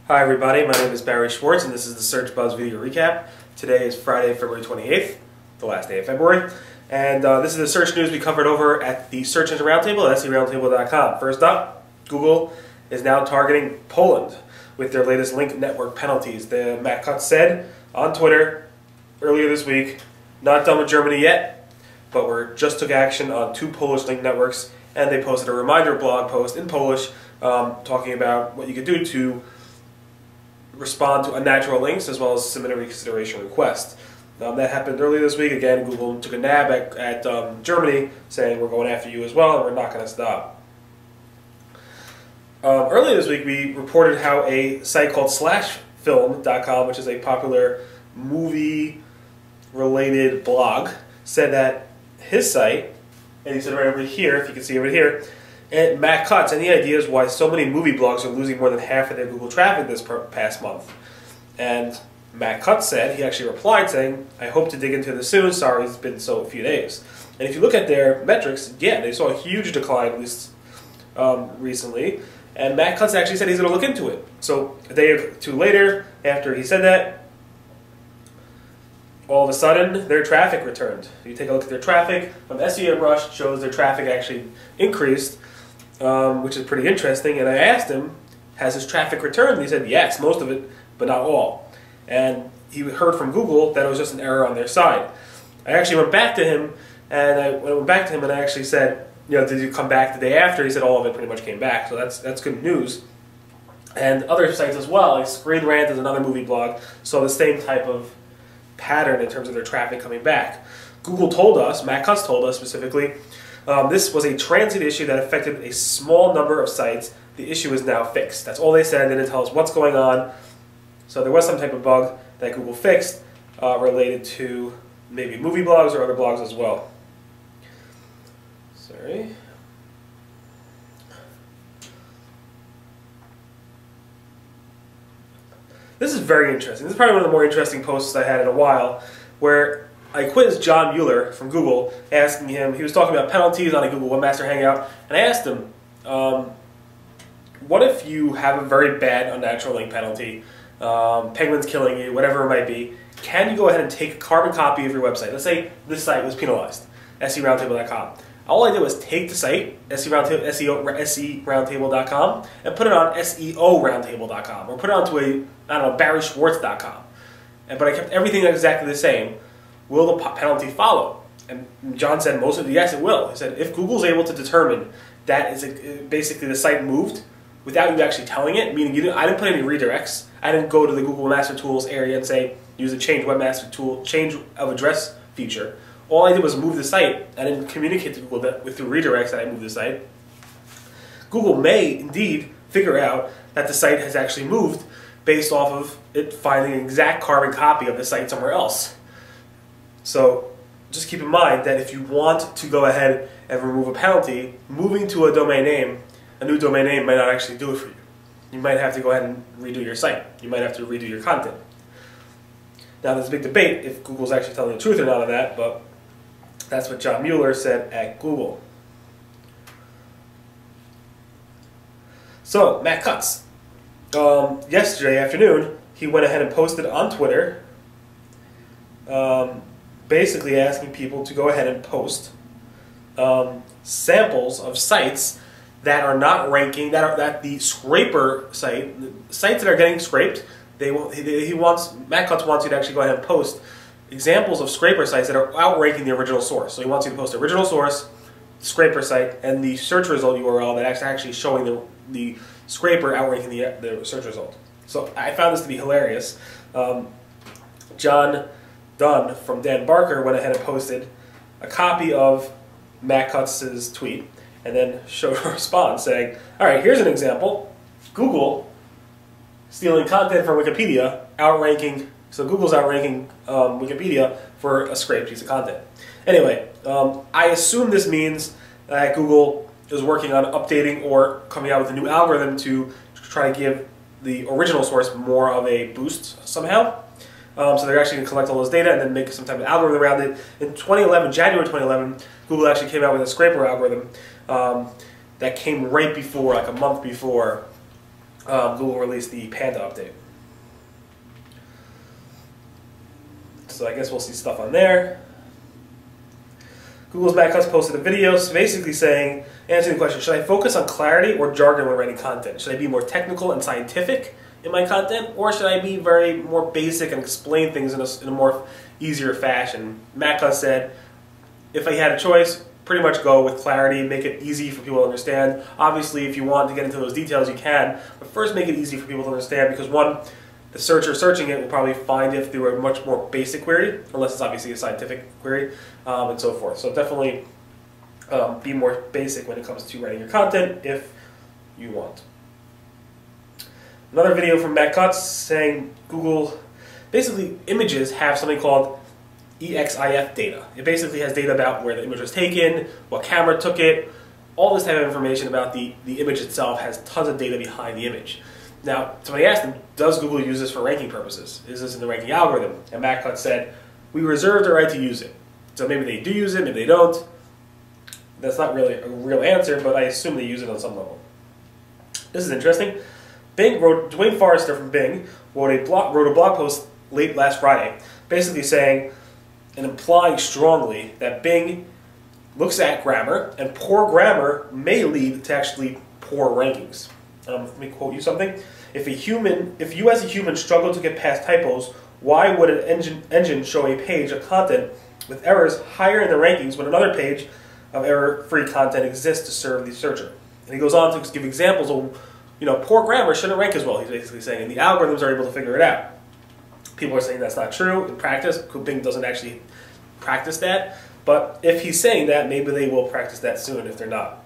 Hi everybody, my name is Barry Schwartz and this is the Search Buzz Video Recap. Today is Friday, February 28th, the last day of February, and this is the search news we covered over at the Search Engine Roundtable at seroundtable.com. First up, Google is now targeting Poland with their latest link network penalties. The Matt Cutts said on Twitter earlier this week, not done with Germany yet, but we just took action on 2 Polish link networks, and they posted a reminder blog post in Polish talking about what you could do to respond to unnatural links as well as submit a reconsideration request. That happened earlier this week. Again, Google took a nab at Germany, saying we're going after you as well and we're not going to stop. Earlier this week we reported how a site called slashfilm.com, which is a popular movie-related blog, said that his site, and he said right over here, if you can see over here, and Matt Cutts, any ideas why so many movie blogs are losing more than half of their Google traffic this past month? And Matt Cutts said, he actually replied saying, I hope to dig into this soon, sorry it's been so few days. And if you look at their metrics, yeah, they saw a huge decline, at least recently, and Matt Cutts actually said he's going to look into it. So a day or two later, after he said that, all of a sudden, their traffic returned. You take a look at their traffic from SEMrush, shows their traffic actually increased, which is pretty interesting. And I asked him, has his traffic returned? And he said, yes, most of it, but not all. And he heard from Google that it was just an error on their side. I actually went back to him, and I actually said, you know, did you come back the day after? He said all of it pretty much came back, so that's good news. And other sites as well, like Screen Rant is another movie blog, saw the same type of pattern in terms of their traffic coming back. Google told us, Matt Cutts told us specifically, this was a transit issue that affected a small number of sites. The issue is now fixed. That's all they said. They didn't tell us what's going on. So there was some type of bug that Google fixed related to maybe movie blogs or other blogs as well. Sorry. This is very interesting. This is probably one of the more interesting posts I had in a while, where I quizzed John Mueller from Google, asking him, he was talking about penalties on a Google Webmaster Hangout, and I asked him, what if you have a very bad unnatural link penalty, penguins killing you, whatever it might be, can you go ahead and take a carbon copy of your website? Let's say this site was penalized, seroundtable.com. All I did was take the site, seroundtable.com, and put it on seoroundtable.com, or put it onto a, I don't know, barryschwartz.com. But I kept everything exactly the same. Will the penalty follow? And John said most of it, yes, it will. He said if Google's able to determine that is basically the site moved without you actually telling it, meaning I didn't put any redirects, I didn't go to the Google Master Tools area and say use the change webmaster tool, change of address feature. All I did was move the site. I didn't communicate to Google that through redirects that I moved the site. Google may indeed figure out that the site has actually moved based off of it finding an exact carbon copy of the site somewhere else. So just keep in mind that if you want to go ahead and remove a penalty, moving to a domain name, a new domain name might not actually do it for you. You might have to go ahead and redo your site. You might have to redo your content. Now there's a big debate if Google's actually telling the truth or not on that, but that's what John Mueller said at Google. So, Matt Cutts. Yesterday afternoon, he went ahead and posted on Twitter basically asking people to go ahead and post samples of sites that are not ranking, that the scraper site, sites that are getting scraped, Matt Cutts wants you to actually go ahead and post examples of scraper sites that are outranking the original source. So he wants you to post the original source, scraper site, and the search result URL that actually showing the scraper outranking the search result. So I found this to be hilarious. John Dunn from Dan Barker went ahead and posted a copy of Matt Cutts' tweet and then showed a response saying, all right, here's an example. Google stealing content from Wikipedia, outranking. So Google's outranking Wikipedia for a scraped piece of content. Anyway, I assume this means that Google is working on updating or coming out with a new algorithm to try to give the original source more of a boost somehow. So they're actually going to collect all this data and then make some type of algorithm around it. In 2011, January 2011, Google actually came out with a scraper algorithm that came right before, like a month before Google released the Panda update. So I guess we'll see stuff on there. Google's Matt Cutts posted a video basically saying, answering the question, should I focus on clarity or jargon when writing content? Should I be more technical and scientific in my content, or should I be more basic and explain things in a more easier fashion? Matt Cutts said, if I had a choice, pretty much go with clarity, make it easy for people to understand. Obviously, if you want to get into those details, you can, but first make it easy for people to understand, because one, the searcher searching it will probably find it through a much more basic query, unless it's obviously a scientific query, and so forth. So definitely be more basic when it comes to writing your content if you want. Another video from Matt Cutts saying Google, basically images have something called EXIF data. It basically has data about where the image was taken, what camera took it, all this type of information about the image itself has tons of data behind the image. Now, somebody asked him, does Google use this for ranking purposes? Is this in the ranking algorithm? And Matt Cutts said, we reserve the right to use it. So maybe they do use it, maybe they don't. That's not really a real answer, but I assume they use it on some level. This is interesting. Dwayne Forrester from Bing wrote a blog post late last Friday, basically saying and implying strongly that Bing looks at grammar, and poor grammar may lead to actually poor rankings. Let me quote you something. If you as a human struggle to get past typos, why would an engine show a page of content with errors higher in the rankings when another page of error-free content exists to serve the searcher? And he goes on to give examples of, poor grammar shouldn't rank as well, he's basically saying, and the algorithms are able to figure it out. People are saying that's not true in practice. Bing doesn't actually practice that, but if he's saying that, maybe they will practice that soon if they're not.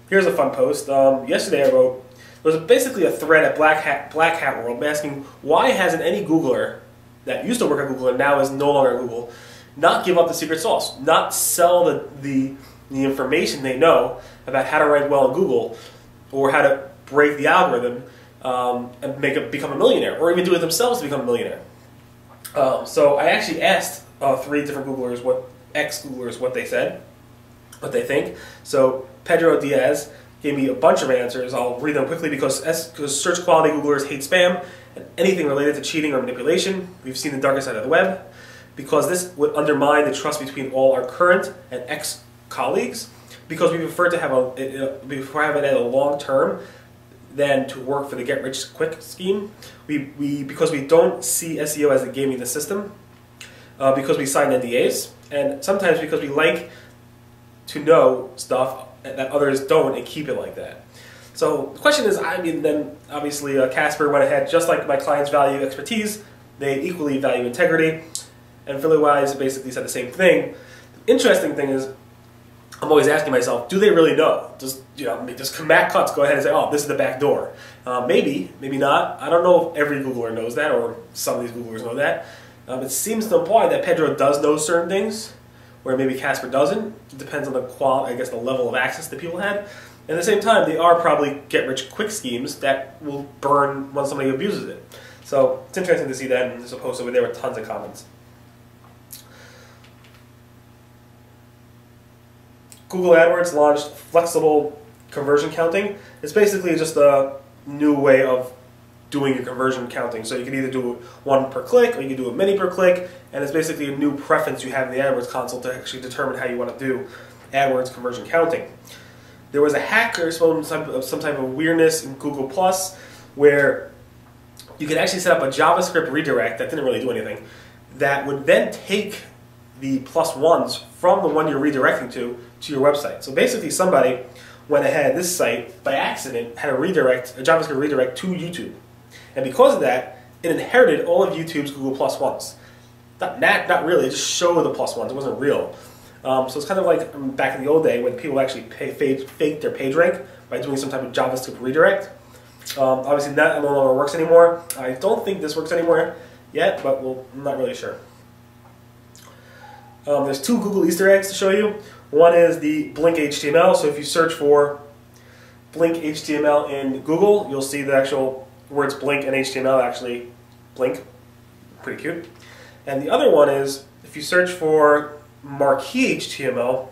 Here's a fun post. Yesterday I wrote, there was basically a thread at Black Hat World asking, why hasn't any Googler that used to work at Google and now is no longer at Google not give up the secret sauce, not sell the information they know about how to rank well in Google or how to break the algorithm and become a millionaire, or even do it themselves to become a millionaire. So I actually asked 3 different Googlers, ex-Googlers, what they said, what they think. So Pedro, Diaz gave me a bunch of answers. I'll read them quickly because search quality Googlers hate spam and anything related to cheating or manipulation. We've seen the darker side of the web. Because this would undermine the trust between all our current and ex-colleagues. Because we prefer to have it at a long term than to work for the get-rich-quick scheme. Because we don't see SEO as a gaming the system. Because we sign NDAs. And sometimes because we like to know stuff that others don't and keep it like that. So the question is, then obviously Casper went ahead, just like my clients value expertise, they equally value integrity. And PhillyWise basically said the same thing. The interesting thing is, I'm always asking myself, do they really know? Does Matt Cutts go ahead and say, oh, this is the back door? Maybe, maybe not. I don't know if every Googler knows that, or some of these Googlers know that. It seems to imply that Pedro does know certain things, where maybe Casper doesn't. It depends on the quality, the level of access that people had. And at the same time, they are probably get-rich-quick schemes that will burn when somebody abuses it. So it's interesting to see that, and there's a post over there with tons of comments. Google AdWords launched flexible conversion counting. It's basically just a new way of doing your conversion counting. So you can either do one per click or you can do a many per click, and it's basically a new preference you have in the AdWords console to actually determine how you want to do AdWords conversion counting. There was a hack or some type of weirdness in Google Plus where you could actually set up a JavaScript redirect that didn't really do anything that would then take the +1s from the one you're redirecting to your website. So basically somebody went ahead, this site, by accident, had a JavaScript redirect to YouTube. And because of that, it inherited all of YouTube's Google +1s. Not really, it just showed the +1s, it wasn't real. So it's kind of like back in the old day when people actually faked their page rank by doing some type of JavaScript redirect. Obviously that no longer works anymore. I don't think this works anymore yet, but I'm not really sure. There's 2 Google Easter eggs to show you. One is the blink HTML. So if you search for blink HTML in Google, you'll see the actual words blink and HTML actually blink. Pretty cute. And the other one is if you search for marquee HTML,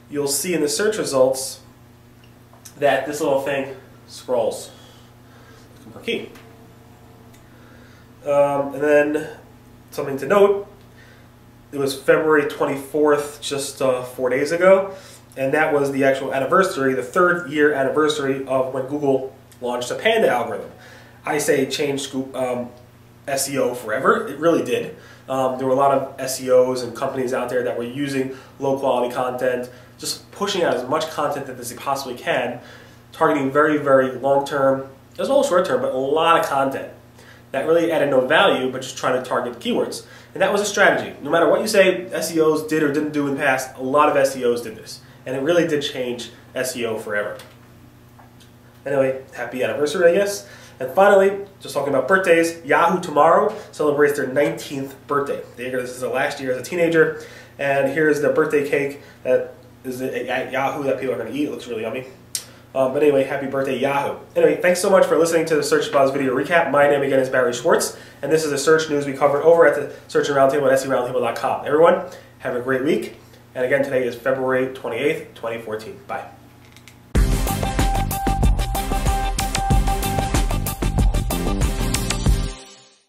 you'll see in the search results that this little thing scrolls. super key. And then something to note, it was February 24th, just 4 days ago, and that was the actual anniversary, the 3rd year anniversary of when Google launched the Panda algorithm. I say it changed SEO forever. It really did. There were a lot of SEOs and companies out there that were using low quality content, just pushing out as much content as they possibly can, targeting very, very long term, as well as short term, but a lot of content that really added no value, but just trying to target keywords. And that was a strategy. No matter what you say SEOs did or didn't do in the past, a lot of SEOs did this. And it really did change SEO forever. Anyway, happy anniversary, I guess. And finally, just talking about birthdays, Yahoo tomorrow celebrates their 19th birthday. This is the last year as a teenager, and here's the birthday cake that is at Yahoo that people are going to eat. It looks really yummy. But anyway, happy birthday, Yahoo. Anyway, thanks so much for listening to the Search Buzz video recap. My name again is Barry Schwartz, and this is the search news we covered over at the Search and Roundtable at SERoundtable.com. Everyone, have a great week. And again, today is February 28th, 2014. Bye.